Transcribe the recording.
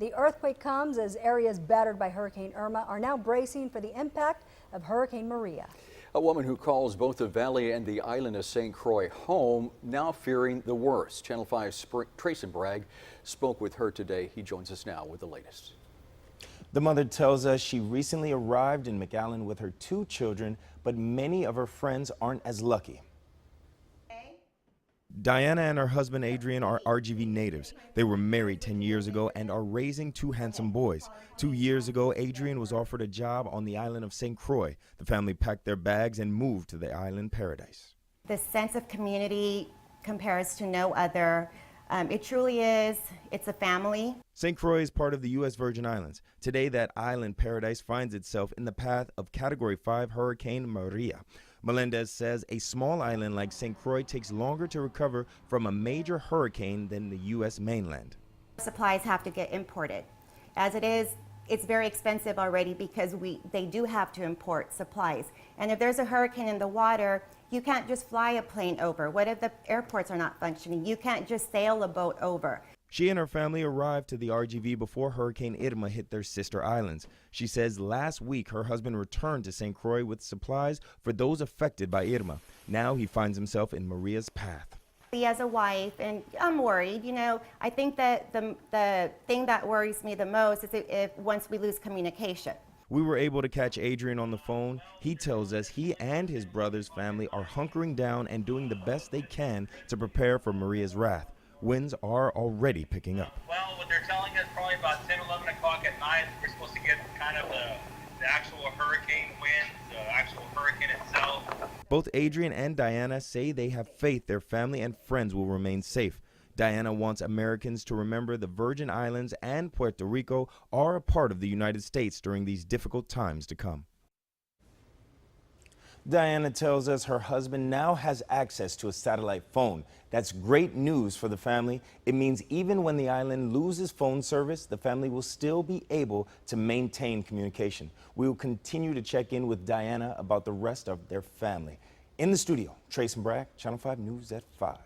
The earthquake comes as areas battered by Hurricane Irma are now bracing for the impact of Hurricane Maria. A woman who calls both the valley and the island of St. Croix home, now fearing the worst. Channel 5's Trace Bragg spoke with her today. He joins us now with the latest. The mother tells us she recently arrived in McAllen with her 2 children, but many of her friends aren't as lucky. Diana and her husband Adrian are RGV natives. They were married 10 years ago and are raising 2 handsome boys. 2 years ago, Adrian was offered a job on the island of St. Croix. The family packed their bags and moved to the island paradise. The sense of community compares to no other. It truly is. It's a family. St. Croix is part of the U.S. Virgin Islands. Today, that island paradise finds itself in the path of Category 5 Hurricane Maria. Melendez says a small island like St. Croix takes longer to recover from a major hurricane than the U.S. mainland. Supplies have to get imported. As it is, it's very expensive already because they do have to import supplies. And if there's a hurricane in the water, you can't just fly a plane over. What if the airports are not functioning? You can't just sail a boat over. She and her family arrived to the RGV before Hurricane Irma hit their sister islands. She says last week her husband returned to St. Croix with supplies for those affected by Irma. Now he finds himself in Maria's path. He has a wife, and I'm worried. You know, I think that the thing that worries me the most is if once we lose communication. We were able to catch Adrian on the phone. He tells us he and his brother's family are hunkering down and doing the best they can to prepare for Maria's wrath. Winds are already picking up. Well, what they're telling us, probably about 10, 11 o'clock at night, we're supposed to get kind of the actual hurricane wind, the actual hurricane itself. Both Adrian and Diana say they have faith their family and friends will remain safe. Diana wants Americans to remember the Virgin Islands and Puerto Rico are a part of the United States during these difficult times to come. Diana tells us her husband now has access to a satellite phone. That's great news for the family. It means even when the island loses phone service, the family will still be able to maintain communication. We will continue to check in with Diana about the rest of their family. In the studio, Trace Bragg, Channel 5 News at 5.